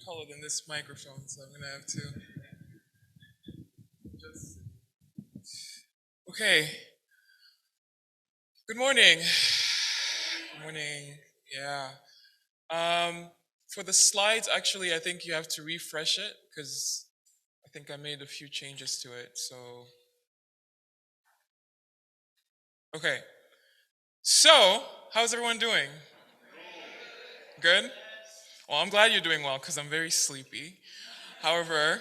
taller than this microphone, so I'm gonna have to just. Okay. Good morning. Good morning. Yeah. For the slides, actually, I think you have to refresh it because I think I made a few changes to it. So, okay. So, how's everyone doing? Good? Well, I'm glad you're doing well because I'm very sleepy. However,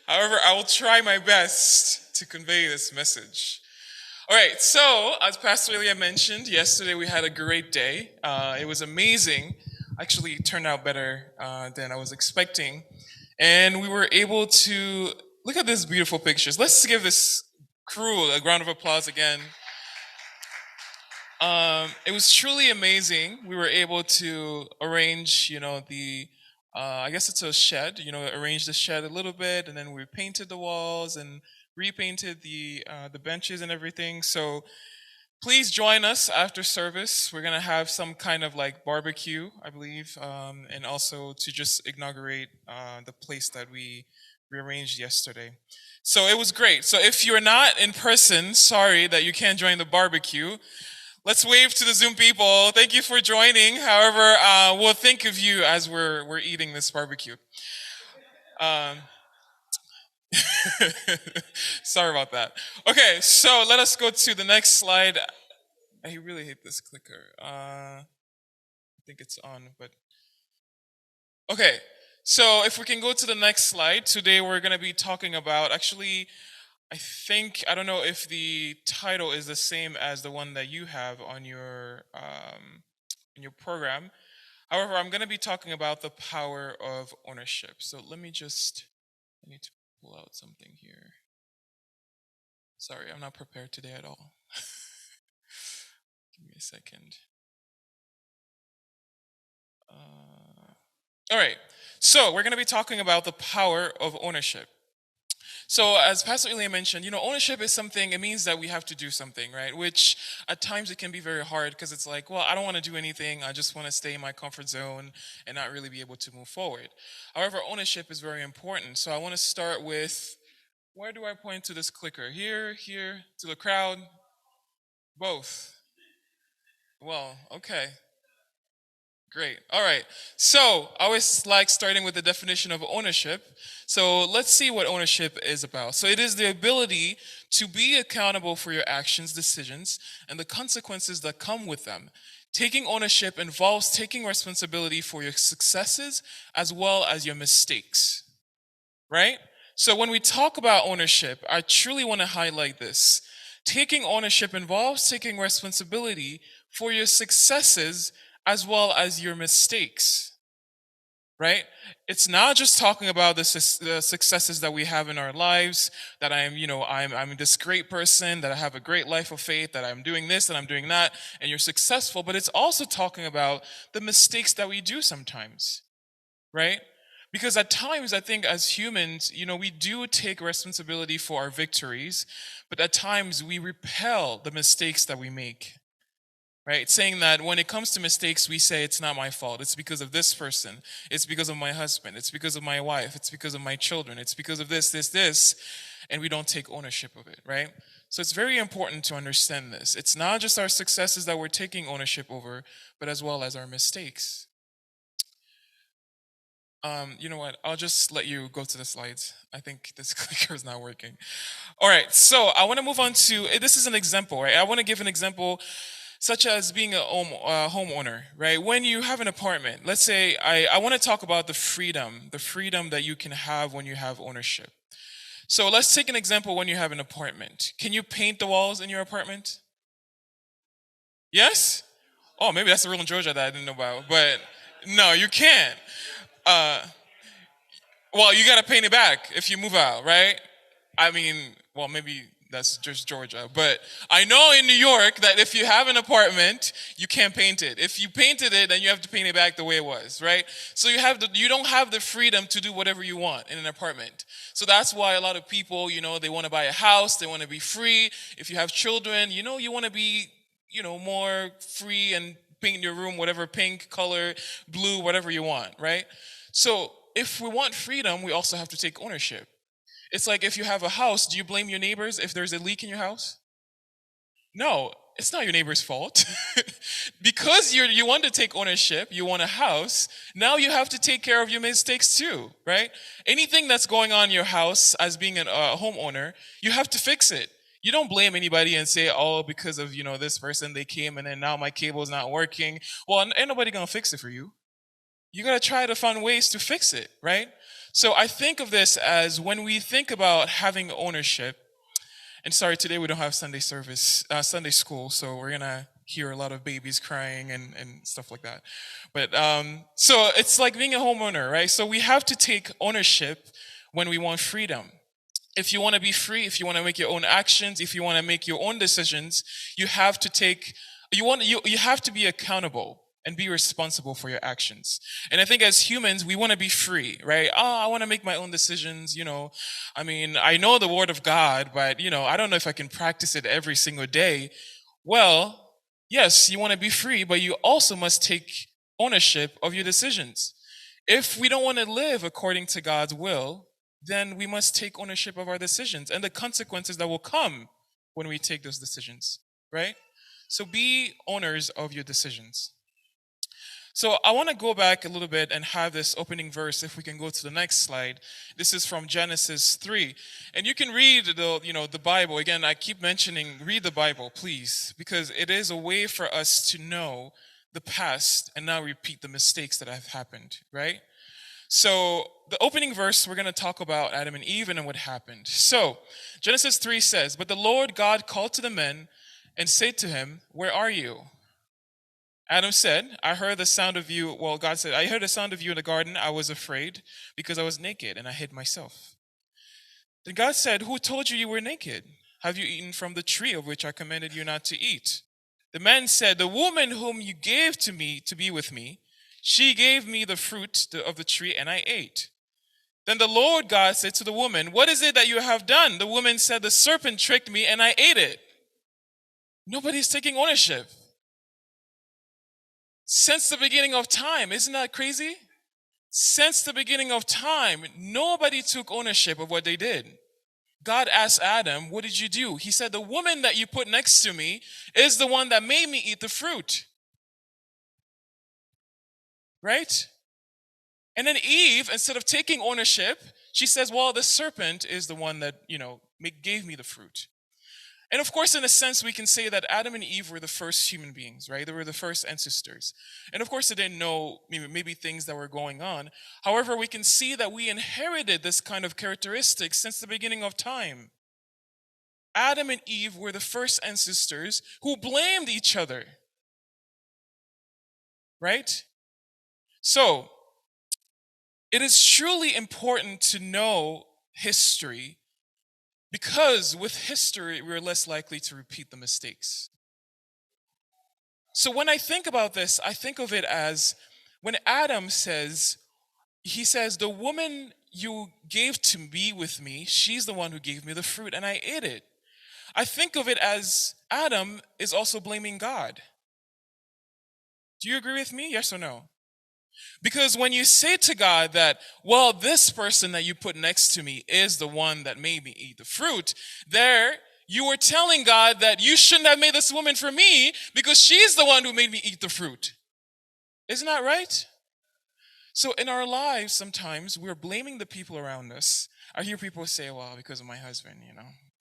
I will try my best to convey this message. All right, so as Pastor Ilya mentioned, yesterday we had a great day. It was amazing. Actually, it turned out better than I was expecting. And we were able to look at these beautiful pictures. Let's give this crew a round of applause again. It was truly amazing. We were able to arrange, I guess it's a shed, arrange the shed a little bit, and then we painted the walls and repainted the benches and everything. So please join us after service. We're gonna have some kind of like barbecue, I believe, and also to just inaugurate the place that we rearranged yesterday. So it was great. So if you're not in person, sorry that you can't join the barbecue. Let's wave to the Zoom people. Thank you for joining. However, we'll think of you as we're eating this barbecue. Um, sorry about that. Okay, so let us go to the next slide. I really hate this clicker. I think it's on, but okay. So if we can go to the next slide, today we're going to be talking about actually. I don't know if the title is the same as the one that you have on your in your program. However, I'm going to be talking about the power of ownership. So I need to pull out something here. Sorry, I'm not prepared today at all. Give me a second. All right, so we're going to be talking about the power of ownership. So as Pastor Ilya mentioned, ownership is something, it means that we have to do something, right? Which at times it can be very hard because it's like, well, I don't want to do anything. I just want to stay in my comfort zone and not really be able to move forward. However, ownership is very important. So I want to start with, where do I point to this clicker? Here, to the crowd? Both. Well, okay. Great. All right. So I always like starting with the definition of ownership. So let's see what ownership is about. So it is the ability to be accountable for your actions, decisions, and the consequences that come with them. Taking ownership involves taking responsibility for your successes as well as your mistakes. Right? So when we talk about ownership, I truly want to highlight this. Taking ownership involves taking responsibility for your successes as well as your mistakes, right? It's not just talking about the successes that we have in our lives, that I'm this great person, that I have a great life of faith, that I'm doing this and I'm doing that, and you're successful, but it's also talking about the mistakes that we do sometimes, right? Because at times, I think as humans, we do take responsibility for our victories, but at times we repel the mistakes that we make. Right? Saying that when it comes to mistakes, we say it's not my fault. It's because of this person. It's because of my husband. It's because of my wife. It's because of my children. It's because of this. And we don't take ownership of it, right? So it's very important to understand this. It's not just our successes that we're taking ownership over, but as well as our mistakes. You know what? I'll just let you go to the slides. I think this clicker is not working. All right, so I want to move on to, this is an example, right? I want to give an example such as being a homeowner, right? When you have an apartment, let's say I want to talk about the freedom that you can have when you have ownership. So let's take an example when you have an apartment. Can you paint the walls in your apartment? Yes? Oh, maybe that's the rule in Georgia that I didn't know about, but no, you can't. Well, you got to paint it back if you move out, right? I mean, well, maybe that's just Georgia, but I know in New York that if you have an apartment, you can't paint it. If you painted it, then you have to paint it back the way it was, right? So you don't have the freedom to do whatever you want in an apartment. So that's why a lot of people, they want to buy a house, they want to be free. If you have children, you want to be, more free and paint your room whatever pink color, blue, whatever you want, right? So if we want freedom, we also have to take ownership. It's like if you have a house, do you blame your neighbors if there's a leak in your house? No, it's not your neighbor's fault. Because you want to take ownership, you want a house, now you have to take care of your mistakes too, right? Anything that's going on in your house as being a homeowner, you have to fix it. You don't blame anybody and say, oh, because of, this person, they came and then now my cable's not working. Well, ain't nobody gonna fix it for you. You gotta try to find ways to fix it, right? So I think of this as when we think about having ownership, and sorry, today we don't have Sunday service, Sunday school, so we're gonna hear a lot of babies crying and stuff like that. But so it's like being a homeowner, right? So we have to take ownership when we want freedom. If you want to be free, if you want to make your own actions, if you want to make your own decisions, you have to you have to be accountable and be responsible for your actions. And I think as humans, we want to be free, right? Oh, I want to make my own decisions, I mean, I know the word of God, but, I don't know if I can practice it every single day. Well, yes, you want to be free, but you also must take ownership of your decisions. If we don't want to live according to God's will, then we must take ownership of our decisions and the consequences that will come when we take those decisions, right? So be owners of your decisions. So I want to go back a little bit and have this opening verse, if we can go to the next slide. This is from Genesis 3. And you can read the Bible. Again, I keep mentioning, read the Bible, please, because it is a way for us to know the past and now repeat the mistakes that have happened, right? So the opening verse, we're going to talk about Adam and Eve and what happened. So Genesis 3 says, "But the Lord God called to the men and said to him, 'Where are you?' Adam said, 'I heard the sound of you.' Well, God said, 'I heard the sound of you in the garden. I was afraid because I was naked and I hid myself.' Then God said, 'Who told you you were naked? Have you eaten from the tree of which I commanded you not to eat?' The man said, 'The woman whom you gave to me to be with me, she gave me the fruit of the tree and I ate.' Then the Lord God said to the woman, 'What is it that you have done?' The woman said, 'The serpent tricked me and I ate it.'" Nobody's taking ownership. Since the beginning of time, isn't that crazy? Since the beginning of time, nobody took ownership of what they did. God asked Adam, "What did you do?" He said, "The woman that you put next to me is the one that made me eat the fruit." Right? And then Eve, instead of taking ownership, she says, "Well, the serpent is the one that, gave me the fruit." And of course, in a sense, we can say that Adam and Eve were the first human beings, right? They were the first ancestors. And of course, they didn't know maybe things that were going on. However, we can see that we inherited this kind of characteristic since the beginning of time. Adam and Eve were the first ancestors who blamed each other, right? So, it is truly important to know history, because with history, we're less likely to repeat the mistakes. So when I think about this, I think of it as when Adam says, "The woman you gave to be with me, she's the one who gave me the fruit and I ate it." I think of it as Adam is also blaming God. Do you agree with me? Yes or no? Because when you say to God that, "Well, this person that you put next to me is the one that made me eat the fruit," there you were telling God that you shouldn't have made this woman for me because she's the one who made me eat the fruit. Isn't that right? So in our lives, sometimes we're blaming the people around us. I hear people say, "Well, because of my husband,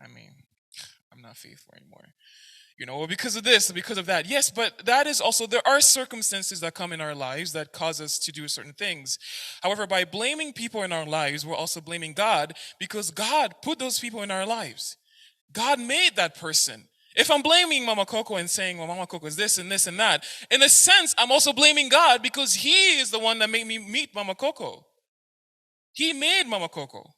I'm not faithful anymore. Because of this, because of that." Yes, but that is also, there are circumstances that come in our lives that cause us to do certain things. However, by blaming people in our lives, we're also blaming God, because God put those people in our lives. God made that person. If I'm blaming Mama Coco and saying, "Well, Mama Coco is this and this and that," in a sense, I'm also blaming God, because He is the one that made me meet Mama Coco. He made Mama Coco.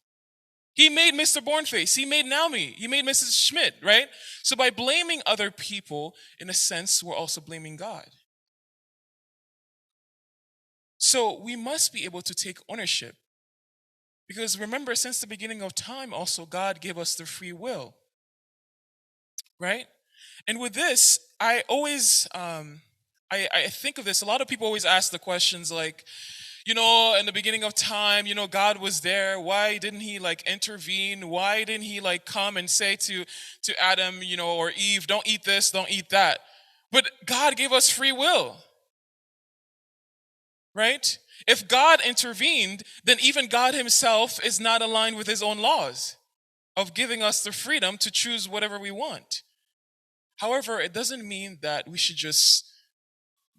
He made Mr. Bornface. He made Naomi. He made Mrs. Schmidt, right? So by blaming other people, in a sense, we're also blaming God. So we must be able to take ownership. Because remember, since the beginning of time, also, God gave us the free will. Right? And with this, I always I think of this, a lot of people always ask the questions like, in the beginning of time, God was there. Why didn't he like intervene? Why didn't he like come and say to Adam, or Eve, don't eat this, don't eat that? But God gave us free will, right? If God intervened, then even God himself is not aligned with his own laws of giving us the freedom to choose whatever we want. However, it doesn't mean that we should just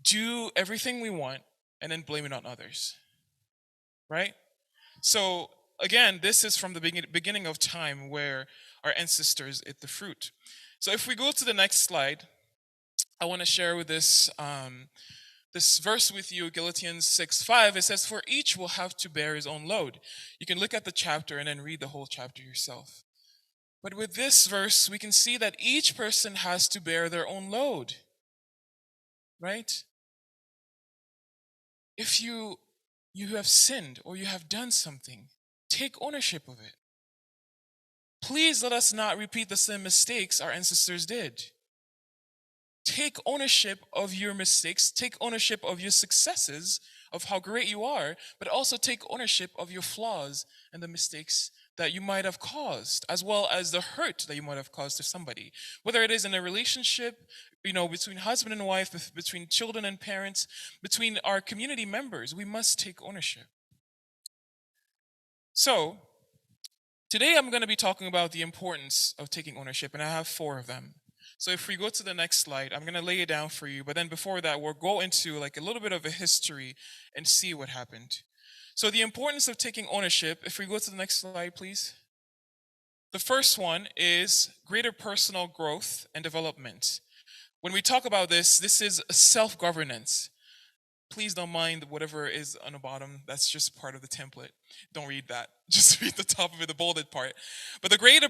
do everything we want and then blame it on others, right? So again, this is from the beginning of time where our ancestors ate the fruit. So if we go to the next slide, I want to share with this verse with you, Galatians 6:5. It says, "For each will have to bear his own load." You can look at the chapter and then read the whole chapter yourself. But with this verse, we can see that each person has to bear their own load, right? If you have sinned or you have done something, take ownership of it. Please let us not repeat the same mistakes our ancestors did. Take ownership of your mistakes, take ownership of your successes, of how great you are, but also take ownership of your flaws and the mistakes that you might have caused, as well as the hurt that you might have caused to somebody. Whether it is in a relationship, between husband and wife, between children and parents, between our community members, we must take ownership. So, today I'm going to be talking about the importance of taking ownership, and I have 4 of them. So if we go to the next slide, I'm going to lay it down for you, but then before that, we'll go into like a little bit of a history and see what happened. So the importance of taking ownership, if we go to the next slide, please. The first one is greater personal growth and development. When we talk about this is self-governance. Please don't mind whatever is on the bottom. That's just part of the template. Don't read that. Just read the top of it, the bolded part. But the greater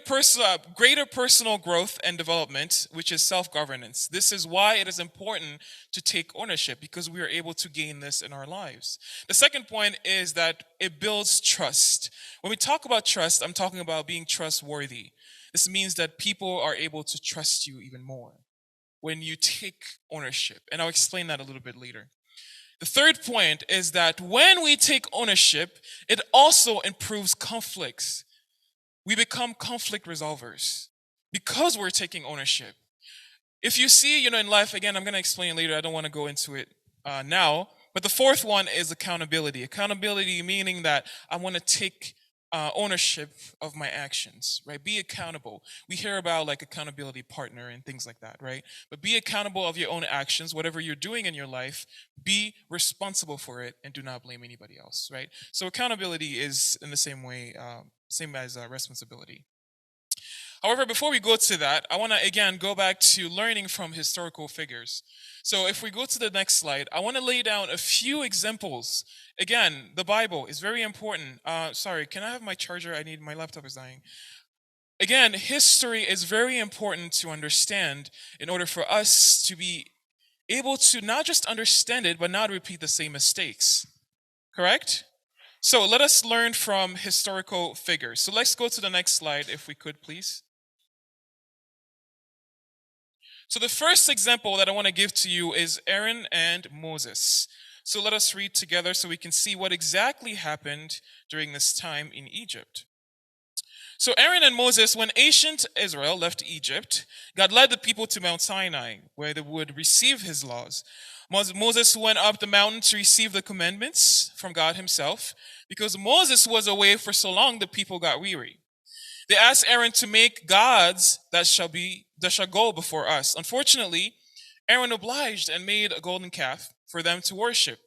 personal growth and development, which is self-governance. This is why it is important to take ownership, because we are able to gain this in our lives. The second point is that it builds trust. When we talk about trust, I'm talking about being trustworthy. This means that people are able to trust you even more when you take ownership. And I'll explain that a little bit later. The third point is that when we take ownership, it also improves conflicts. We become conflict resolvers because we're taking ownership. If you see, in life, again, I'm going to explain later. I don't want to go into it now. But the fourth one is accountability. Accountability meaning that I want to take ownership of my actions, right? Be accountable. We hear about like accountability partner and things like that, right? But be accountable of your own actions, whatever you're doing in your life, be responsible for it and do not blame anybody else, right? So accountability is in the same way, same as responsibility. However, before we go to that, I want to again go back to learning from historical figures. So if we go to the next slide, I want to lay down a few examples. Again, the Bible is very important. Sorry, can I have my charger? My laptop is dying. Again, history is very important to understand in order for us to be able to not just understand it, but not repeat the same mistakes. Correct? So let us learn from historical figures. So let's go to the next slide, if we could, please. So the first example that I want to give to you is Aaron and Moses. So let us read together so we can see what exactly happened during this time in Egypt. So Aaron and Moses, when ancient Israel left Egypt, God led the people to Mount Sinai, where they would receive his laws. Moses went up the mountain to receive the commandments from God himself. Because Moses was away for so long, the people got weary. They asked Aaron to make gods that shall go before us. Unfortunately, Aaron obliged and made a golden calf for them to worship.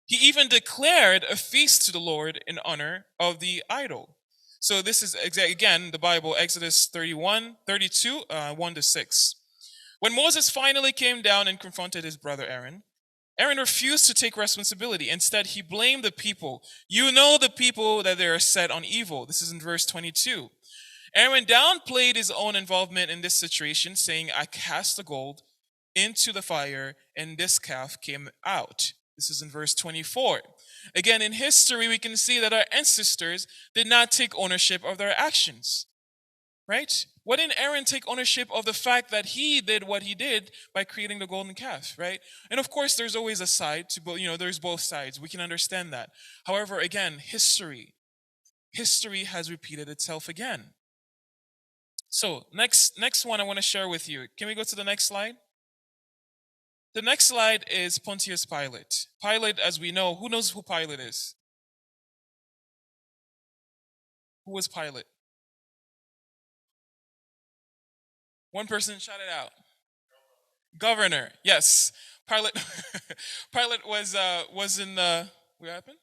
He even declared a feast to the Lord in honor of the idol. So this is, again, the Bible, Exodus 32, 1-6. When Moses finally came down and confronted his brother Aaron refused to take responsibility. Instead, he blamed the people. You know the people that they are set on evil. This is in verse 22. Aaron downplayed his own involvement in this situation, saying, I cast the gold into the fire, and this calf came out. This is in verse 24. Again, in history, we can see that our ancestors did not take ownership of their actions. right? Why didn't Aaron take ownership of the fact that he did what he did by creating the golden calf, right? And of course, there's always a side to both, there's both sides. We can understand that. However, again, history has repeated itself again. So next one I want to share with you. Can we go to the next slide? The next slide is Pontius Pilate. Pilate, as we know, who knows who Pilate is? Who was Pilate? One person shout it out. Governor. Yes. Pilate Pilate was in the what happened?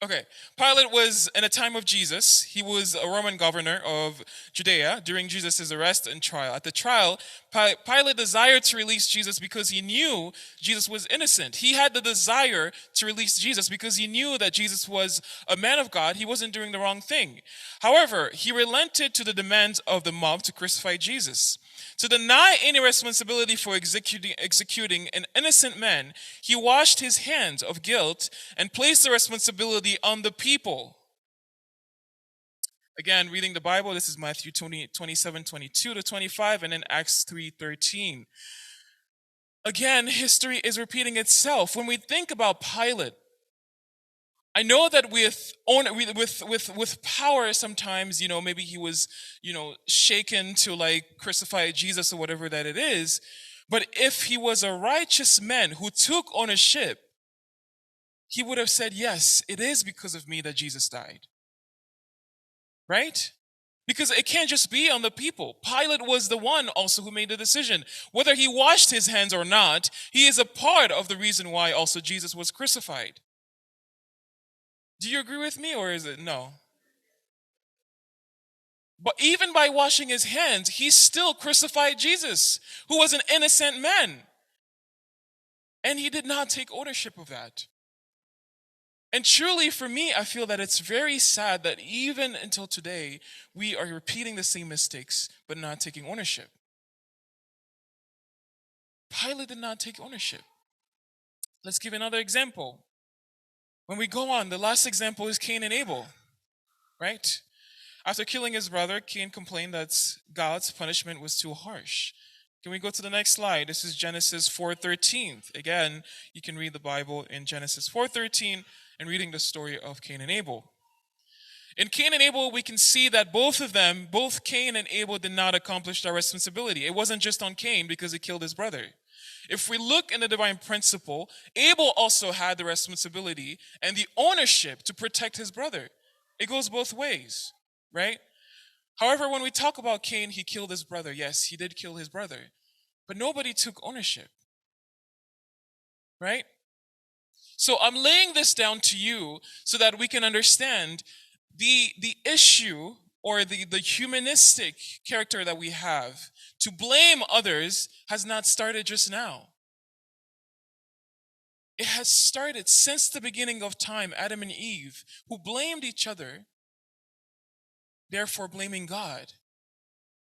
Okay. Pilate was in a time of Jesus. He was a Roman governor of Judea during Jesus' arrest and trial. At the trial, Pilate desired to release Jesus because he knew Jesus was innocent. He had the desire to release Jesus because he knew that Jesus was a man of God. He wasn't doing the wrong thing. However, he relented to the demands of the mob to crucify Jesus. To deny any responsibility for executing an innocent man, he washed his hands of guilt and placed the responsibility on the people. Again, reading the Bible, this is Matthew 27, 22 to 25, and then Acts 3:13. Again, history is repeating itself. When we think about Pilate, I know that with power sometimes, maybe he was, shaken to like crucify Jesus or whatever that it is. But if he was a righteous man who took ownership, he would have said, yes, it is because of me that Jesus died. Right? Because it can't just be on the people. Pilate was the one also who made the decision. Whether he washed his hands or not, he is a part of the reason why also Jesus was crucified. Do you agree with me, or is it no? But even by washing his hands, he still crucified Jesus, who was an innocent man. And he did not take ownership of that. And truly, for me, I feel that it's very sad that even until today, we are repeating the same mistakes, but not taking ownership. Pilate did not take ownership. Let's give another example. When we go on, the last example is Cain and Abel, right? After killing his brother, Cain complained that God's punishment was too harsh. Can we go to the next slide? This is Genesis 4:13. Again, you can read the Bible in Genesis 4:13 and reading the story of Cain and Abel. In Cain and Abel, we can see that both Cain and Abel did not accomplish their responsibility. It wasn't just on Cain because he killed his brother. If we look in the divine principle, Abel also had the responsibility and the ownership to protect his brother. It goes both ways, right? However, when we talk about Cain, he killed his brother. Yes, he did kill his brother. But nobody took ownership, right? So I'm laying this down to you so that we can understand the issue or the humanistic character that we have to blame others has not started just now. It has started since the beginning of time, Adam and Eve, who blamed each other, therefore blaming God.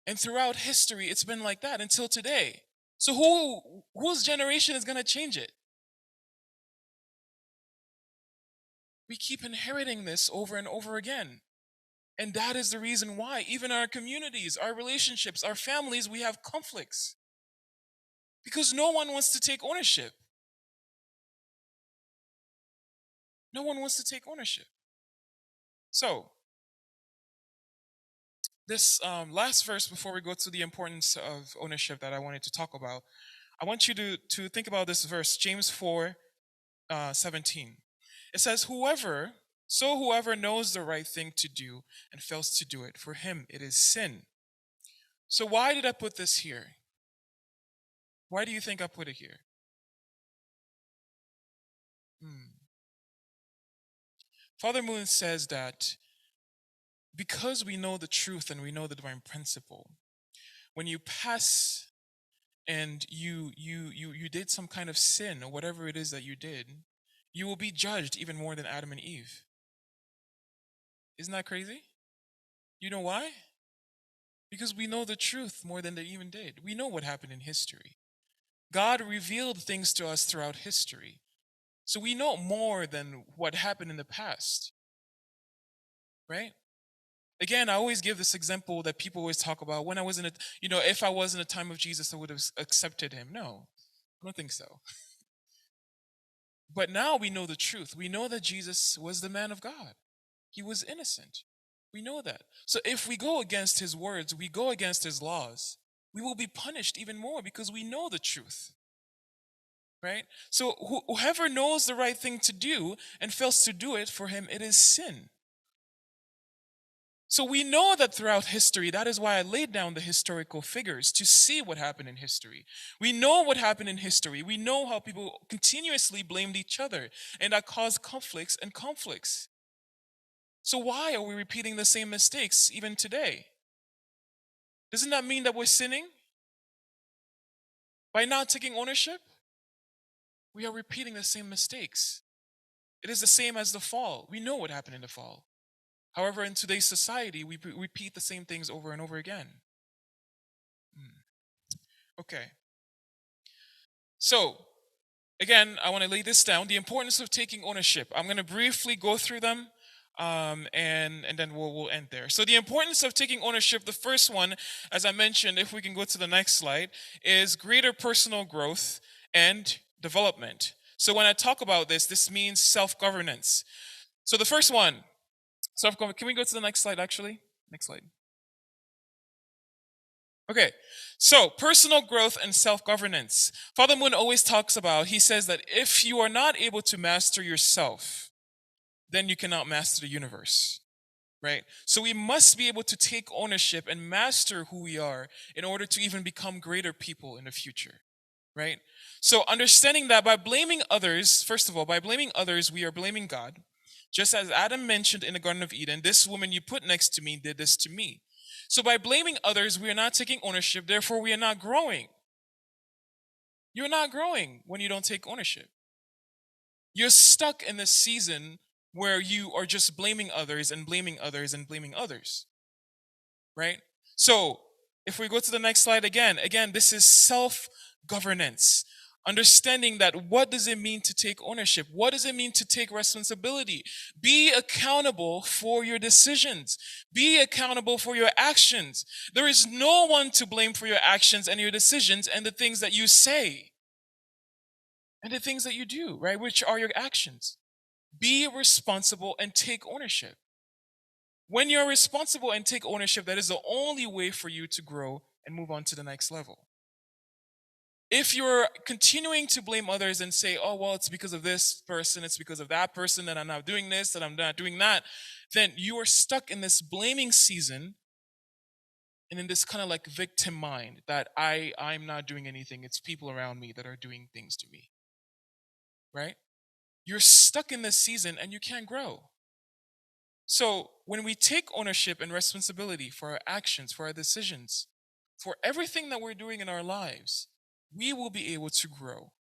And throughout history, it's been like that until today. So whose generation is going to change it? We keep inheriting this over and over again. And that is the reason why, even our communities, our relationships, our families, we have conflicts. Because no one wants to take ownership. No one wants to take ownership. So, this last verse before we go to the importance of ownership that I wanted to talk about, I want you to think about this verse, James 4:17. It says, whoever knows the right thing to do and fails to do it, for him it is sin. So why did I put this here? Why do you think I put it here? Father Moon says that because we know the truth and we know the divine principle, when you pass and you did some kind of sin or whatever it is that you did, you will be judged even more than Adam and Eve. Isn't that crazy? You know why? Because we know the truth more than they even did. We know what happened in history. God revealed things to us throughout history. So we know more than what happened in the past. Right? Again, I always give this example that people always talk about. When I was in a, if I was in the time of Jesus, I would have accepted him. No, I don't think so. But now we know the truth. We know that Jesus was the man of God. He was innocent. We know that. So if we go against his words, we go against his laws, we will be punished even more because we know the truth. Right? So whoever knows the right thing to do and fails to do it, for him it is sin. So we know that throughout history, that is why I laid down the historical figures to see what happened in history. We know what happened in history. We know how people continuously blamed each other, and that caused conflicts and conflicts. So why are we repeating the same mistakes even today? Doesn't that mean that we're sinning? By not taking ownership, we are repeating the same mistakes. It is the same as the fall. We know what happened in the fall. However, in today's society, we repeat the same things over and over again. Okay. So, again, I want to lay this down. The importance of taking ownership. I'm going to briefly go through them, and then we'll end there. So the importance of taking ownership, the first one, as I mentioned, if we can go to the next slide, is greater personal growth and development. So when I talk about this means self-governance. So the first one, can we go to the next slide, actually? Next slide. Okay, so personal growth and self-governance. Father Moon always talks about, he says that if you are not able to master yourself, then you cannot master the universe, right? So we must be able to take ownership and master who we are in order to even become greater people in the future, right? So understanding that by blaming others, first of all, by blaming others, we are blaming God. Just as Adam mentioned in the Garden of Eden, this woman you put next to me did this to me. So by blaming others, we are not taking ownership, therefore we are not growing. You're not growing when you don't take ownership. You're stuck in this season where you are just blaming others and blaming others and blaming others, right? So if we go to the next slide again, this is self-governance. Understanding that what does it mean to take ownership? What does it mean to take responsibility? Be accountable for your decisions. Be accountable for your actions. There is no one to blame for your actions and your decisions and the things that you say and the things that you do, right? Which are your actions. Be responsible and take ownership. When you're responsible and take ownership, that is the only way for you to grow and move on to the next level. If you're continuing to blame others and say, oh, well, it's because of this person, it's because of that person, that I'm not doing this, that I'm not doing that, then you are stuck in this blaming season and in this kind of like victim mind that I'm not doing anything. It's people around me that are doing things to me, right? You're stuck in this season and you can't grow. So when we take ownership and responsibility for our actions, for our decisions, for everything that we're doing in our lives, we will be able to grow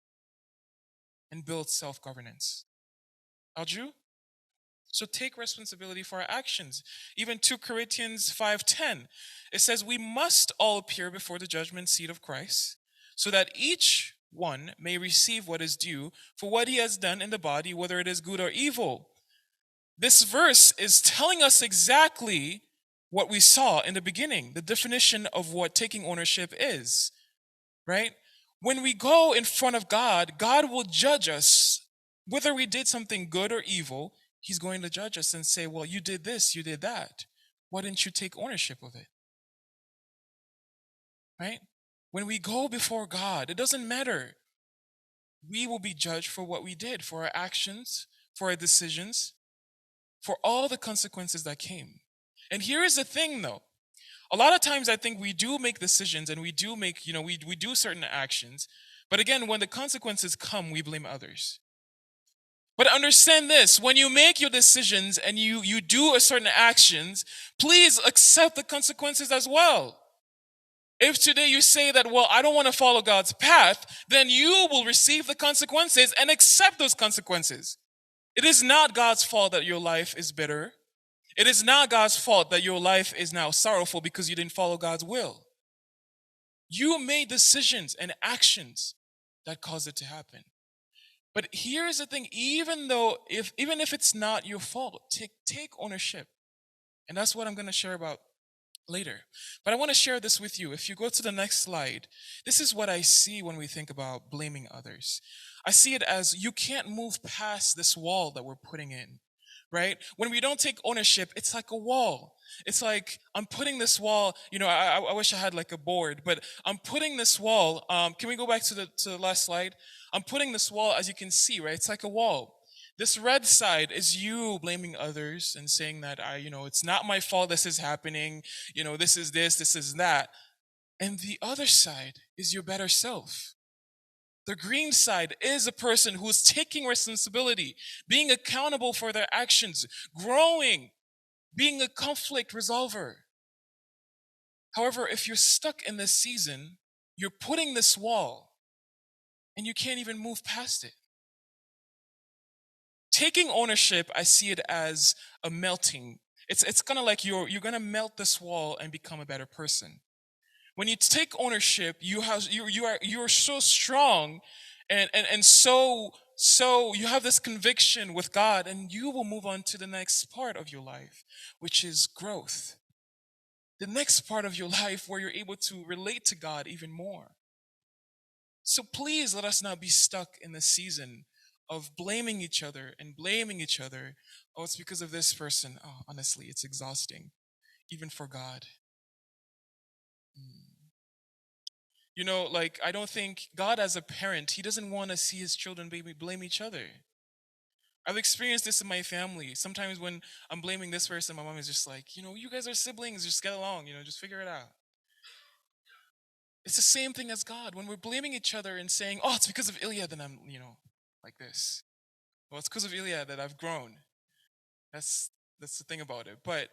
and build self-governance. Alju? So take responsibility for our actions. Even 2 Corinthians 5:10, it says we must all appear before the judgment seat of Christ, so that each one may receive what is due for what he has done in the body, whether it is good or evil. This verse is telling us exactly what we saw in the beginning, the definition of what taking ownership is, right? When we go in front of God, God will judge us. Whether we did something good or evil, he's going to judge us and say, well, you did this, you did that. Why didn't you take ownership of it? Right? When we go before God, it doesn't matter. We will be judged for what we did, for our actions, for our decisions, for all the consequences that came. And here is the thing though. A lot of times I think we do make decisions and we do make, we do certain actions. But again, when the consequences come, we blame others. But understand this, when you make your decisions and you do a certain actions, please accept the consequences as well. If today you say that, well, I don't want to follow God's path, then you will receive the consequences and accept those consequences. It is not God's fault that your life is bitter. It is not God's fault that your life is now sorrowful because you didn't follow God's will. You made decisions and actions that caused it to happen. But here's the thing, even if it's not your fault, take ownership. And that's what I'm going to share about later. But I want to share this with you. If you go to the next slide, this is what I see when we think about blaming others. I see it as you can't move past this wall that we're putting in, right? When we don't take ownership, it's like a wall. It's like I'm putting this wall. I wish I had like a board, but I'm putting this wall. Can we go back to the last slide? I'm putting this wall, as you can see, right? It's like a wall. This red side is you blaming others and saying that it's not my fault this is happening. This is this is that. And the other side is your better self. The green side is a person who's taking responsibility, being accountable for their actions, growing, being a conflict resolver. However, if you're stuck in this season, you're putting this wall and you can't even move past it. Taking ownership, I see it as a melting. It's kind of like you're gonna melt this wall and become a better person. When you take ownership, you're so strong, and so you have this conviction with God, and you will move on to the next part of your life, which is growth. The next part of your life where you're able to relate to God even more. So please let us not be stuck in the season of blaming each other and blaming each other. Oh, it's because of this person. Oh, honestly, it's exhausting, even for God. Like, I don't think God, as a parent, he doesn't want to see his children blame each other. I've experienced this in my family. Sometimes when I'm blaming this person, my mom is just like, you guys are siblings, just get along, just figure it out. It's the same thing as God. When we're blaming each other and saying, oh, it's because of Ilya that I'm, like this. Well, it's because of Ilya that I've grown. That's the thing about it. But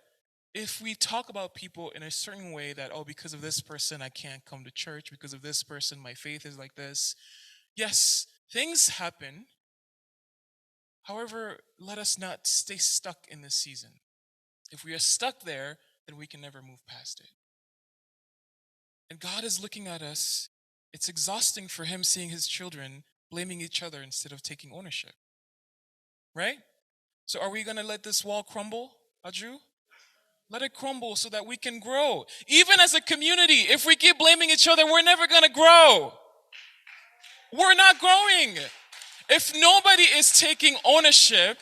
if we talk about people in a certain way that, oh, because of this person, I can't come to church, because of this person, my faith is like this. Yes, things happen. However, let us not stay stuck in this season. If we are stuck there, then we can never move past it. And God is looking at us. It's exhausting for him seeing his children blaming each other instead of taking ownership. Right? So are we going to let this wall crumble, Adju? Let it crumble so that we can grow. Even as a community, if we keep blaming each other, we're never going to grow. We're not growing. If nobody is taking ownership,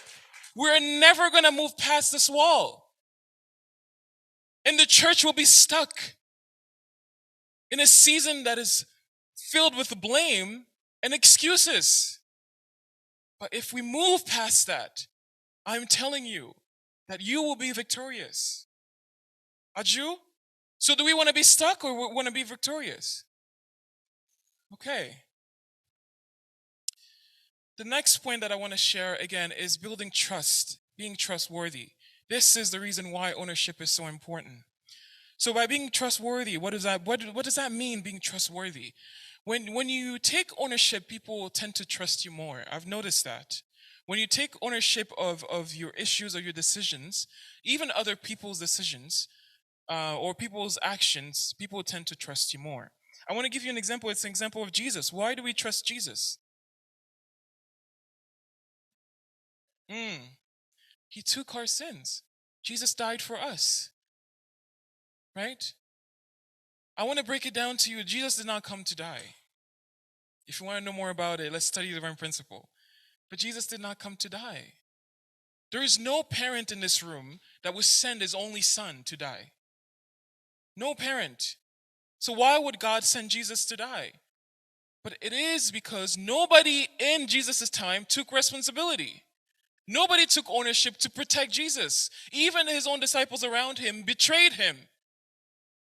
we're never going to move past this wall. And the church will be stuck in a season that is filled with blame and excuses. But if we move past that, I'm telling you that you will be victorious. Aju? So do we want to be stuck or we want to be victorious? Okay. The next point that I want to share again is building trust, being trustworthy. This is the reason why ownership is so important. So by being trustworthy, what does that mean, being trustworthy? When you take ownership, people tend to trust you more. I've noticed that. When you take ownership of your issues or your decisions, even other people's decisions or people's actions, people tend to trust you more. I want to give you an example. It's an example of Jesus. Why do we trust Jesus? He took our sins. Jesus died for us. Right? I want to break it down to you. Jesus did not come to die. If you want to know more about it, let's study the divine principle. But Jesus did not come to die. There is no parent in this room that would send his only son to die. No parent. So why would God send Jesus to die? But it is because nobody in Jesus' time took responsibility. Nobody took ownership to protect Jesus. Even his own disciples around him betrayed him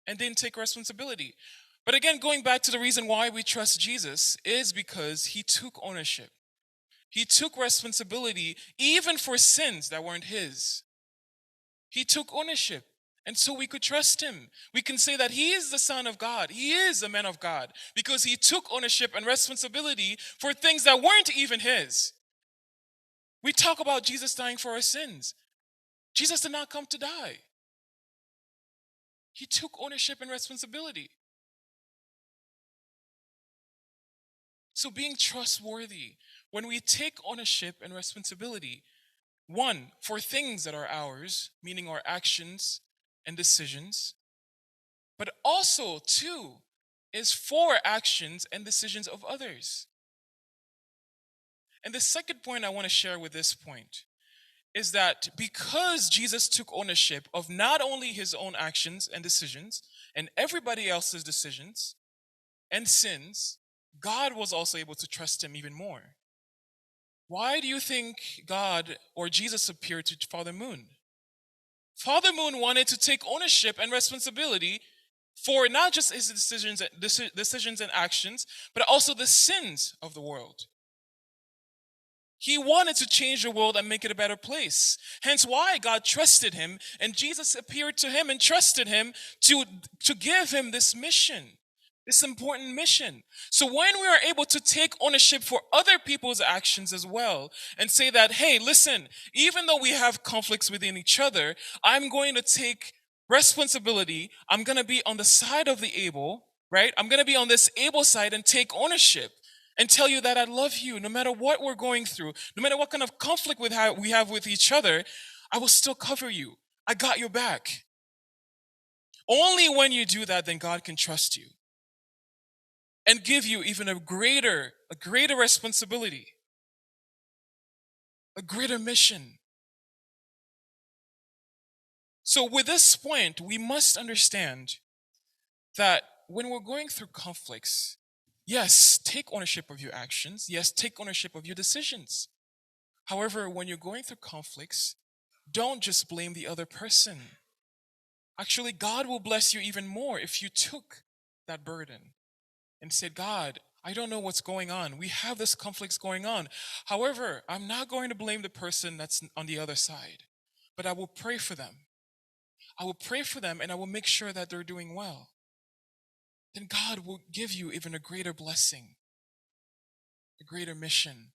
and didn't take responsibility. But again, going back to the reason why we trust Jesus is because he took ownership. He took responsibility even for sins that weren't his. He took ownership. And so we could trust him. We can say that he is the Son of God. He is a man of God because he took ownership and responsibility for things that weren't even his. We talk about Jesus dying for our sins. Jesus did not come to die. He took ownership and responsibility. So being trustworthy, when we take ownership and responsibility, One, for things that are ours, meaning our actions and decisions. But also, two, is for actions and decisions of others. And the second point I want to share with this point is that because Jesus took ownership of not only his own actions and decisions and everybody else's decisions and sins, God was also able to trust him even more. Why do you think God or Jesus appeared to Father Moon? Father Moon wanted to take ownership and responsibility for not just his decisions and actions, but also the sins of the world. He wanted to change the world and make it a better place. Hence why God trusted him, and Jesus appeared to him and trusted him to give him this mission, this important mission. So when we are able to take ownership for other people's actions as well, and say that, hey, listen, even though we have conflicts within each other, I'm going to take responsibility. I'm going to be on the side of the able, right? I'm going to be on this able side and take ownership and tell you that I love you no matter what we're going through, no matter what kind of conflict we have with each other, I will still cover you. I got your back. Only when you do that, then God can trust you and give you even a greater responsibility, a greater mission. So with this point, we must understand that when we're going through conflicts, yes, take ownership of your actions. Yes, take ownership of your decisions. However, when you're going through conflicts, don't just blame the other person. Actually, God will bless you even more if you took that burden and said, God, I don't know what's going on. We have this conflict going on. However, I'm not going to blame the person that's on the other side, but I will pray for them. I will pray for them and I will make sure that they're doing well. Then God will give you even a greater blessing, a greater mission.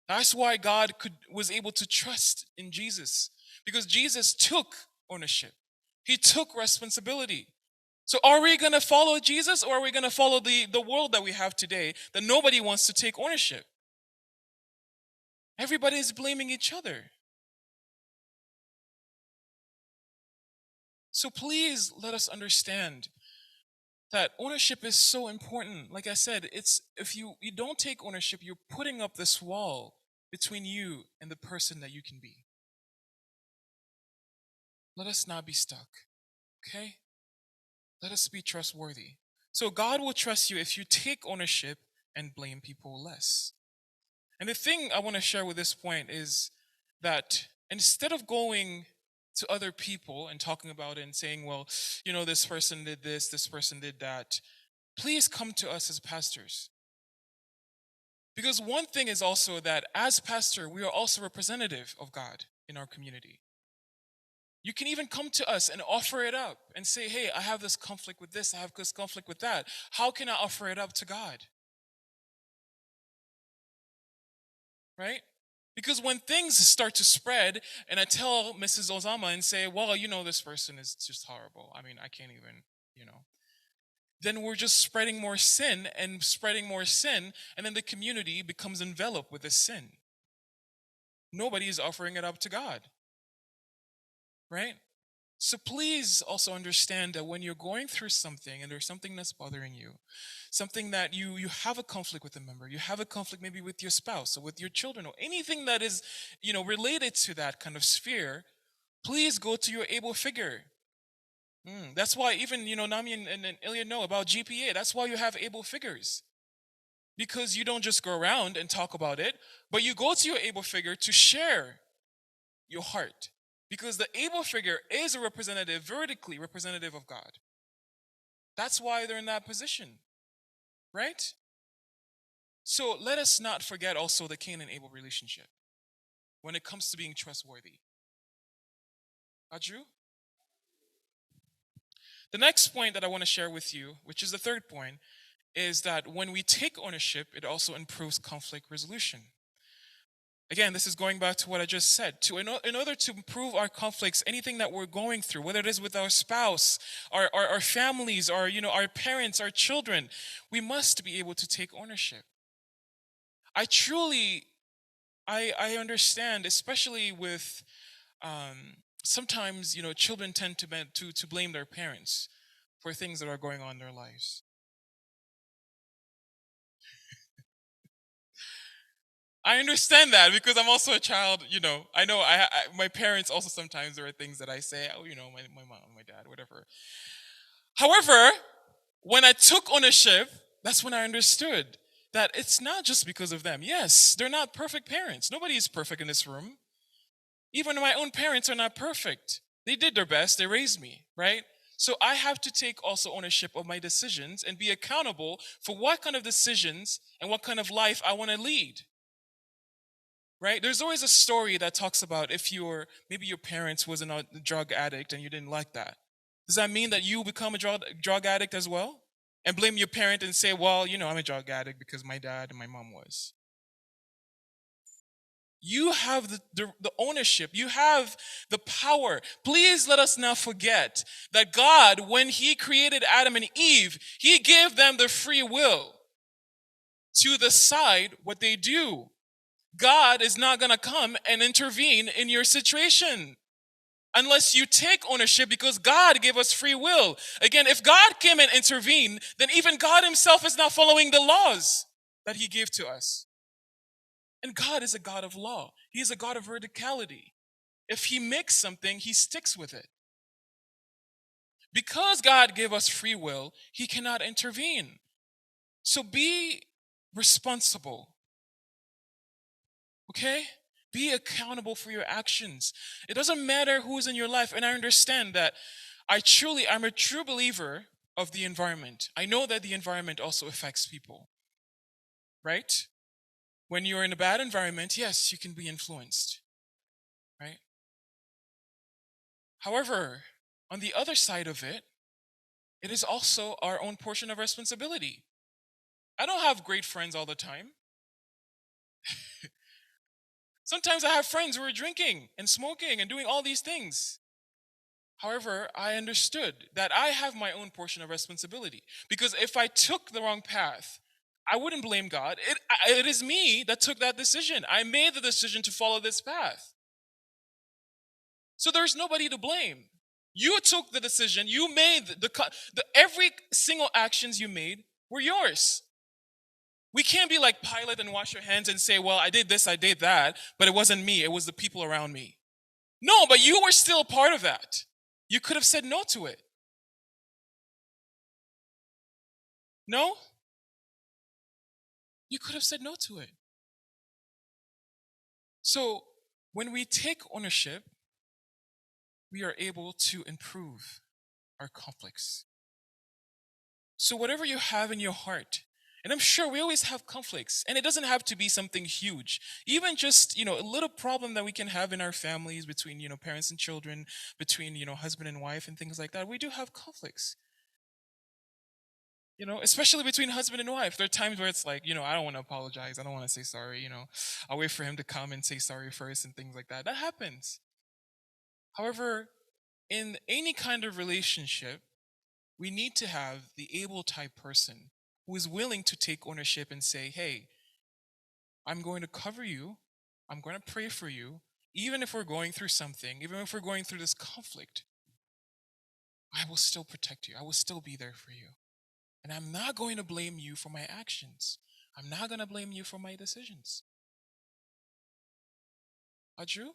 That's why God was able to trust in Jesus, because Jesus took ownership. He took responsibility. So are we going to follow Jesus, or are we going to follow the world that we have today that nobody wants to take ownership? Everybody is blaming each other. So please let us understand that ownership is so important. Like I said, it's if you don't take ownership, you're putting up this wall between you and the person that you can be. Let us not be stuck, okay? Let us be trustworthy. So God will trust you if you take ownership and blame people less. And the thing I want to share with this point is that instead of going to other people and talking about it and saying, well, this person did this person did that, please come to us as pastors. Because one thing is also that as pastor, we are also representative of God in our community. You can even come to us and offer it up and say, hey, I have this conflict with this, I have this conflict with that. How can I offer it up to God? Right? Because when things start to spread and I tell Mrs. Ozama and say, well, this person is just horrible. I mean, I can't even, then we're just spreading more sin, and then the community becomes enveloped with this sin. Nobody is offering it up to God. Right? So please also understand that when you're going through something and there's something that's bothering you, something that you have a conflict with a member, you have a conflict maybe with your spouse or with your children or anything that is, related to that kind of sphere, please go to your able figure. That's why even, Nami and Ilya know about GPA. That's why you have able figures. Because you don't just go around and talk about it, but you go to your able figure to share your heart. Because the able figure is a representative, vertically representative of God. That's why they're in that position, right? So let us not forget also the Cain and Abel relationship when it comes to being trustworthy. Adju? The next point that I want to share with you, which is the third point, is that when we take ownership, it also improves conflict resolution. Again, this is going back to what I just said. In order to improve our conflicts, anything that we're going through, whether it is with our spouse, our families, our parents, our children, we must be able to take ownership. I truly I understand, especially with sometimes children tend to blame their parents for things that are going on in their lives. I understand that because I'm also a child. I know my parents also sometimes there are things that I say. Oh, my mom, my dad, whatever. However, when I took ownership, that's when I understood that it's not just because of them. Yes, they're not perfect parents. Nobody is perfect in this room. Even my own parents are not perfect. They did their best, they raised me, right? So I have to take also ownership of my decisions and be accountable for what kind of decisions and what kind of life I want to lead. Right? There's always a story that talks about if maybe your parents was a drug addict and you didn't like that. Does that mean that you become a drug addict as well? And blame your parent and say, well, I'm a drug addict because my dad and my mom was. You have the ownership. You have the power. Please let us not forget that God, when He created Adam and Eve, He gave them the free will to decide what they do. God is not going to come and intervene in your situation unless you take ownership, because God gave us free will. Again, if God came and intervened, then even God Himself is not following the laws that He gave to us. And God is a God of law. He is a God of verticality. If He makes something, He sticks with it. Because God gave us free will, He cannot intervene. So be responsible. Okay? Be accountable for your actions. It doesn't matter who's in your life. And I understand that I'm a true believer of the environment. I know that the environment also affects people. Right? When you're in a bad environment, yes, you can be influenced. Right? However, on the other side of it, it is also our own portion of responsibility. I don't have great friends all the time. Sometimes I have friends who are drinking and smoking and doing all these things. However, I understood that I have my own portion of responsibility. Because if I took the wrong path, I wouldn't blame God. It is me that took that decision. I made the decision to follow this path. So there's nobody to blame. You took the decision. You made every single actions you made were yours. We can't be like Pilate and wash your hands and say, well, I did this, I did that, but it wasn't me. It was the people around me. No, but you were still part of that. You could have said no to it. No? You could have said no to it. So when we take ownership, we are able to improve our conflicts. So whatever you have in your heart, and I'm sure we always have conflicts, and it doesn't have to be something huge. Even just, a little problem that we can have in our families between, parents and children, between, husband and wife and things like that. We do have conflicts. Especially between husband and wife. There are times where it's like, I don't want to apologize. I don't want to say sorry. I'll wait for him to come and say sorry first and things like that. That happens. However, in any kind of relationship, we need to have the able type person who is willing to take ownership and say, hey, I'm going to cover you. I'm going to pray for you. Even if we're going through something, even if we're going through this conflict, I will still protect you. I will still be there for you. And I'm not going to blame you for my actions. I'm not going to blame you for my decisions. True?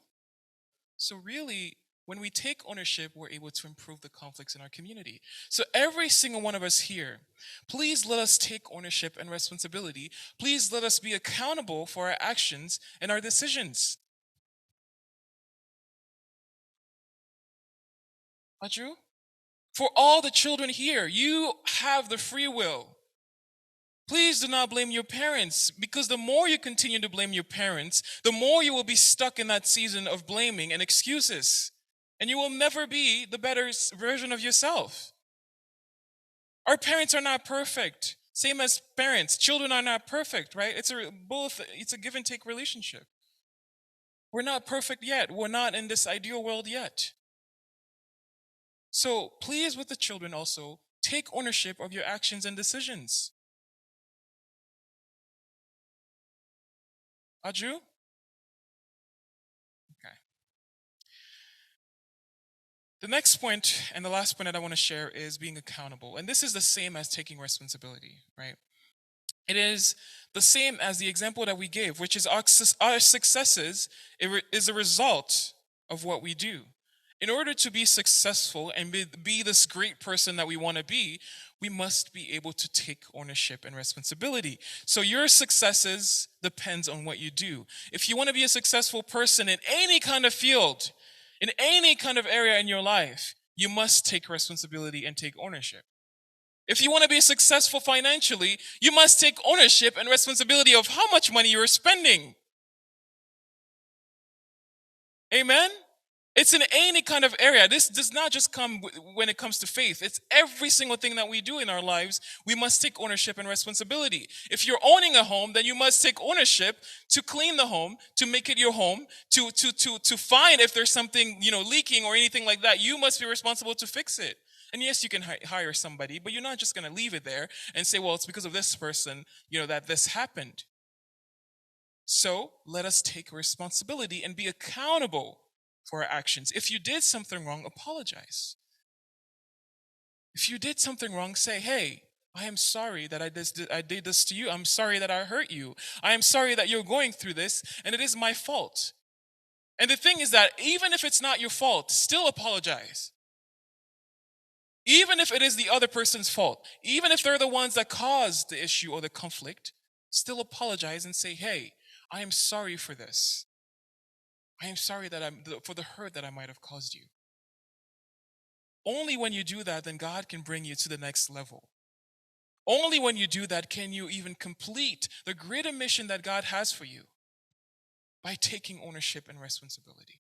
So really, when we take ownership, we're able to improve the conflicts in our community. So every single one of us here, please let us take ownership and responsibility. Please let us be accountable for our actions and our decisions. True? For all the children here, you have the free will. Please do not blame your parents, because the more you continue to blame your parents, the more you will be stuck in that season of blaming and excuses. And you will never be the better version of yourself. Our parents are not perfect. Same as parents. Children are not perfect, right? It's a give and take relationship. We're not perfect yet. We're not in this ideal world yet. So please, with the children also, take ownership of your actions and decisions. Aju? The next point and the last point that I want to share is being accountable. And this is the same as taking responsibility, right? It is the same as the example that we gave, which is our successes is a result of what we do. In order to be successful and be this great person that we want to be, we must be able to take ownership and responsibility. So your successes depends on what you do. If you want to be a successful person in any kind of field, in any kind of area in your life, you must take responsibility and take ownership. If you want to be successful financially, you must take ownership and responsibility of how much money you're spending. Amen? It's in any kind of area. This does not just come when it comes to faith. It's every single thing that we do in our lives. We must take ownership and responsibility. If you're owning a home, then you must take ownership to clean the home, to make it your home, to find if there's something, leaking or anything like that. You must be responsible to fix it. And yes, you can hire somebody, but you're not just going to leave it there and say, well, it's because of this person, that this happened. So let us take responsibility and be accountable for our actions. If you did something wrong, apologize. If you did something wrong, say, hey, I am sorry that I did this to you. I'm sorry that I hurt you. I am sorry that you're going through this, and it is my fault. And the thing is that even if it's not your fault, still apologize. Even if it is the other person's fault, even if they're the ones that caused the issue or the conflict, still apologize and say, hey, I am sorry for this. I am sorry for the hurt that I might have caused you. Only when you do that, then God can bring you to the next level. Only when you do that can you even complete the greater mission that God has for you by taking ownership and responsibility.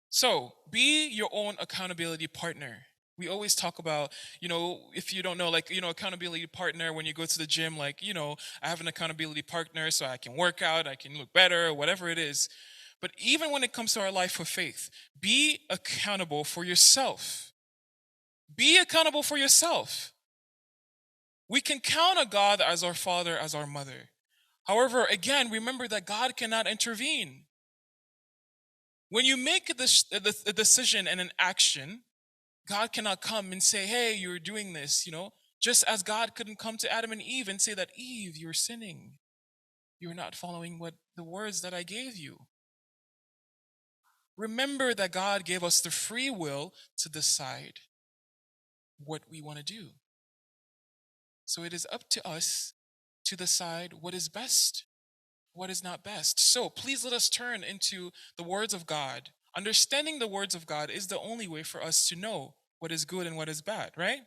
So, be your own accountability partner. We always talk about, if you don't know, accountability partner, when you go to the gym, I have an accountability partner so I can work out, I can look better, whatever it is. But even when it comes to our life of faith, be accountable for yourself. Be accountable for yourself. We can count on God as our father, as our mother. However, again, remember that God cannot intervene. When you make a decision and an action, God cannot come and say, hey, you're doing this, just as God couldn't come to Adam and Eve and say that, Eve, you're sinning. You're not following the words that I gave you. Remember that God gave us the free will to decide what we want to do. So it is up to us to decide what is best, what is not best. So please let us turn into the words of God. Understanding the words of God is the only way for us to know what is good and what is bad, right?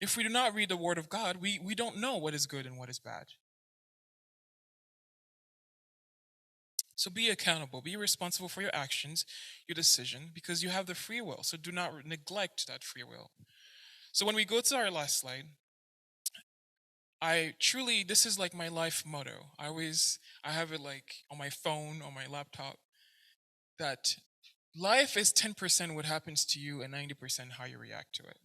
If we do not read the word of God, we don't know what is good and what is bad. So be accountable, be responsible for your actions, your decision, because you have the free will. So do not neglect that free will. So when we go to our last slide, this is like my life motto. I have it on my phone, on my laptop, that life is 10% what happens to you and 90% how you react to it.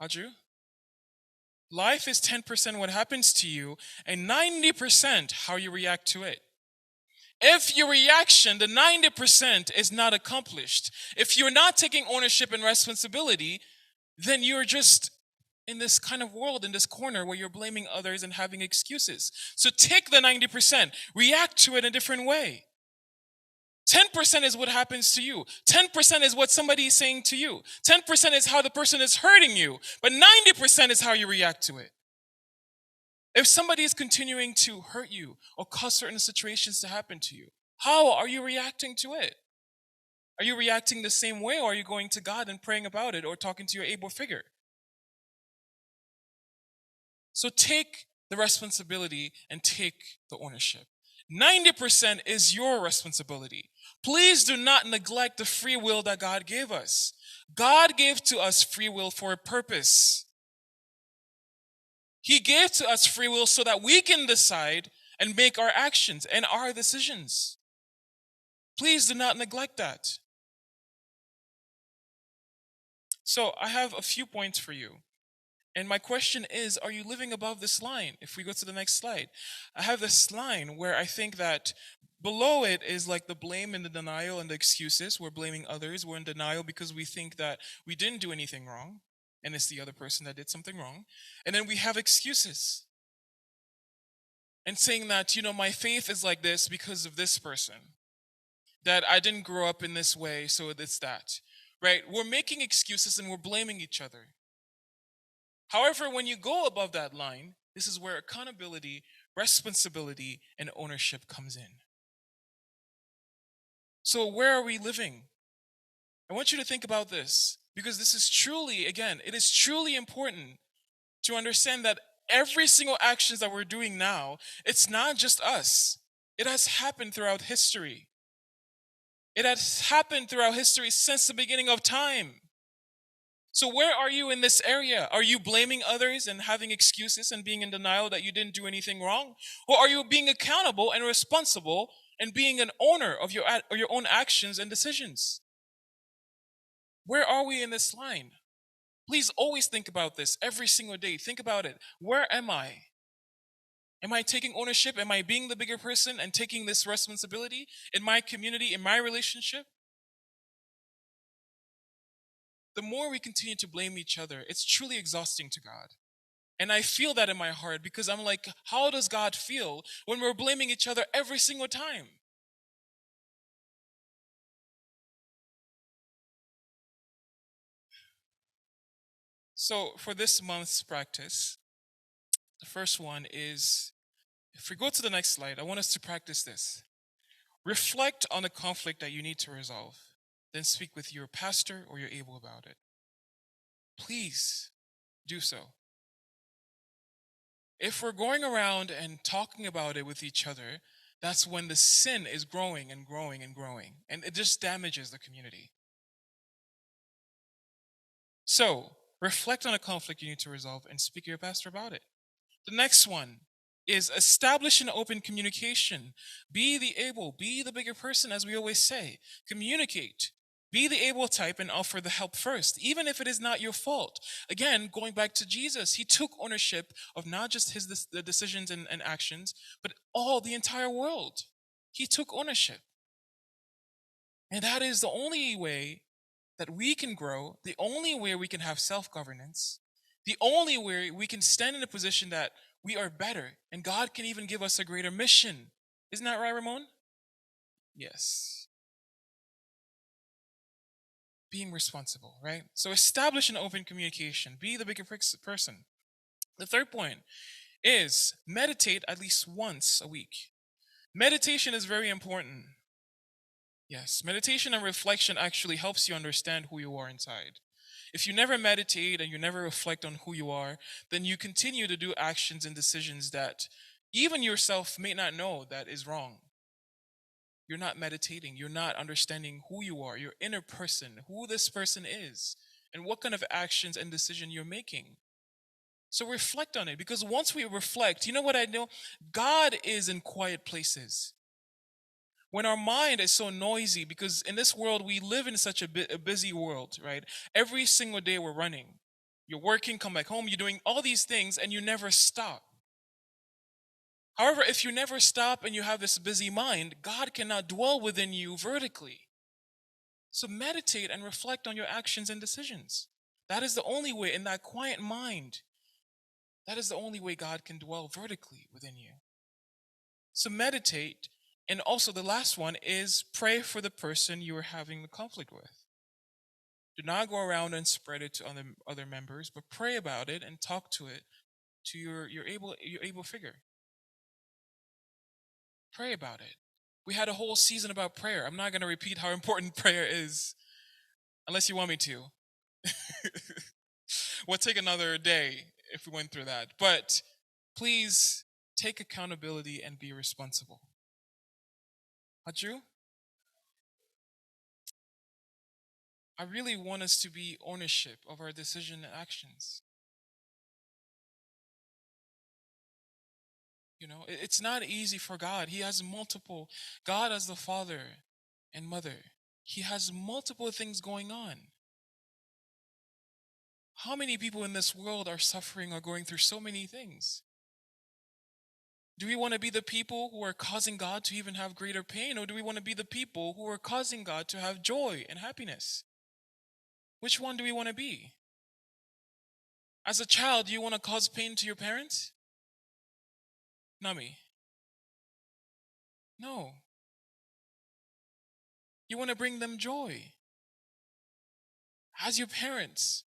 Audrey? Life is 10% what happens to you and 90% how you react to it. If your reaction, the 90%, is not accomplished, if you're not taking ownership and responsibility, then you're just in this kind of world, in this corner where you're blaming others and having excuses. So take the 90%, react to it in a different way. 10% is what happens to you. 10% is what somebody is saying to you. 10% is how the person is hurting you. But 90% is how you react to it. If somebody is continuing to hurt you or cause certain situations to happen to you, how are you reacting to it? Are you reacting the same way, or are you going to God and praying about it or talking to your able figure? So take the responsibility and take the ownership. 90% is your responsibility. Please do not neglect the free will that God gave us. God gave to us free will for a purpose. He gave to us free will so that we can decide and make our actions and our decisions. Please do not neglect that. So I have a few points for you. And my question is, are you living above this line? If we go to the next slide, I have this line where I think that Below it is like the blame and the denial and the excuses. We're blaming others. We're in denial because we think that we didn't do anything wrong and it's the other person that did something wrong. And then we have excuses and saying that, my faith is like this because of this person, that I didn't grow up in this way, so it's that, right? We're making excuses and we're blaming each other. However, when you go above that line, this is where accountability, responsibility, and ownership comes in. So where are we living? I want you to think about this because this is truly, again, it is truly important to understand that every single actions that we're doing now, it's not just us. It has happened throughout history. It has happened throughout history since the beginning of time. So where are you in this area? Are you blaming others and having excuses and being in denial that you didn't do anything wrong? Or are you being accountable and responsible and being an owner of your own actions and decisions? Where are we in this line? Please always think about this every single day. Think about it. Where am I? Am I taking ownership? Am I being the bigger person and taking this responsibility in my community, in my relationship? The more we continue to blame each other, it's truly exhausting to God. And I feel that in my heart because I'm like, how does God feel when we're blaming each other every single time? So for this month's practice, the first one is, if we go to the next slide, I want us to practice this. Reflect on the conflict that you need to resolve. Then speak with your pastor or your able about it. Please do so. If we're going around and talking about it with each other, that's when the sin is growing and growing and growing, and it just damages the community. So, reflect on a conflict you need to resolve and speak to your pastor about it. The next one is establish an open communication. Be the bigger person, as we always say. Communicate. Be the able type and offer the help first, even if it is not your fault. Again, going back to Jesus, he took ownership of not just the decisions and actions, but the entire world. He took ownership. And that is the only way that we can grow, the only way we can have self-governance, the only way we can stand in a position that we are better and God can even give us a greater mission. Isn't that right, Ramon? Yes. Being responsible, right? So establish an open communication. Be the bigger person. The third point is meditate at least once a week. Meditation is very important. Yes, meditation and reflection actually helps you understand who you are inside. If you never meditate and you never reflect on who you are, then you continue to do actions and decisions that even yourself may not know that is wrong. You're not meditating. You're not understanding who you are, your inner person, who this person is, and what kind of actions and decision you're making. So reflect on it, because once we reflect, you know what I know? God is in quiet places. When our mind is so noisy, because in this world we live in such a busy world, right? Every single day we're running. You're working, come back home, you're doing all these things, and you never stop. However, if you never stop and you have this busy mind, God cannot dwell within you vertically. So meditate and reflect on your actions and decisions. That is the only way, in that quiet mind, that is the only way God can dwell vertically within you. So meditate. And also the last one is pray for the person you are having the conflict with. Do not go around and spread it to other members, but pray about it and talk to it to your able figure. Pray about it. We had a whole season about prayer. I'm not going to repeat how important prayer is unless you want me to. We'll take another day if we went through that. But please take accountability and be responsible. Haju? I really want us to be ownership of our decision and actions. It's not easy for God. He has multiple, God as the father and mother, he has multiple things going on. How many people in this world are suffering or going through so many things? Do we want to be the people who are causing God to even have greater pain, or do we want to be the people who are causing God to have joy and happiness? Which one do we want to be? As a child, do you want to cause pain to your parents? Nami. No. You want to bring them joy as your parents.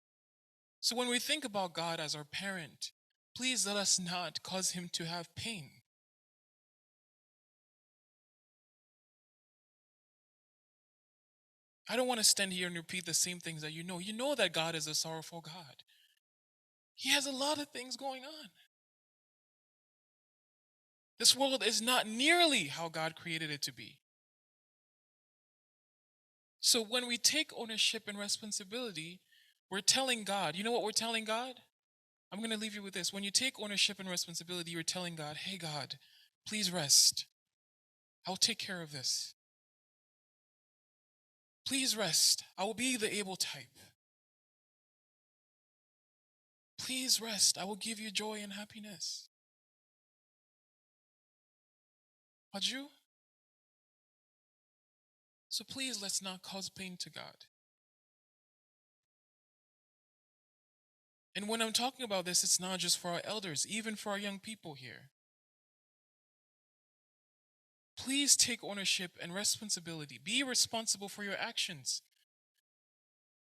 So when we think about God as our parent, please let us not cause him to have pain. I don't want to stand here and repeat the same things that you know. You know that God is a sorrowful God. He has a lot of things going on. This world is not nearly how God created it to be. So when we take ownership and responsibility, we're telling God, you know what we're telling God? I'm going to leave you with this. When you take ownership and responsibility, you're telling God, hey, God, please rest. I'll take care of this. Please rest. I will be the able type. Please rest. I will give you joy and happiness. Haju? So please, let's not cause pain to God. And when I'm talking about this, it's not just for our elders, even for our young people here. Please take ownership and responsibility. Be responsible for your actions.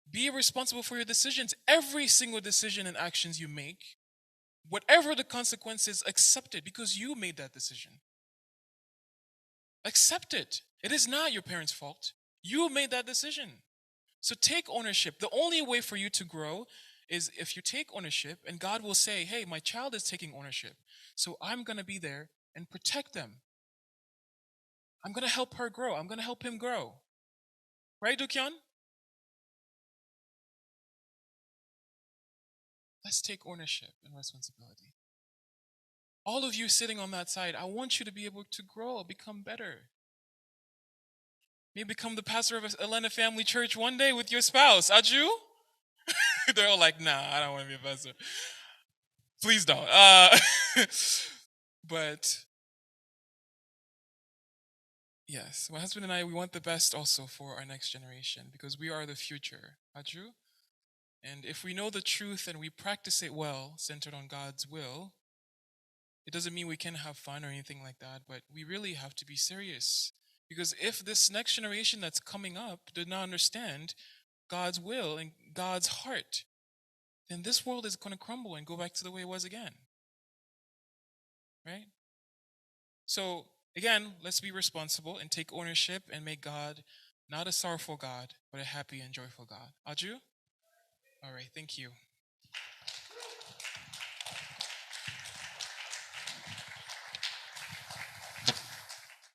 Be responsible for your decisions. Every single decision and actions you make, whatever the consequences, accept it because you made that decision. Accept it. It is not your parents' fault. You made that decision. So take ownership. The only way for you to grow is if you take ownership and God will say, hey, my child is taking ownership. So I'm going to be there and protect them. I'm going to help her grow. I'm going to help him grow. Right, Dukyan? Let's take ownership and responsibility. All of you sitting on that side, I want you to be able to grow, become better. Maybe become the pastor of Elena Family Church one day with your spouse. Aju? They're all like, nah, I don't want to be a pastor. Please don't. But yes, my husband and I, we want the best also for our next generation because we are the future. Aju? And if we know the truth and we practice it well, centered on God's will, it doesn't mean we can have fun or anything like that, but we really have to be serious. Because if this next generation that's coming up did not understand God's will and God's heart, then this world is going to crumble and go back to the way it was again. Right? So, again, let's be responsible and take ownership and make God not a sorrowful God, but a happy and joyful God. Aju? All right, thank you.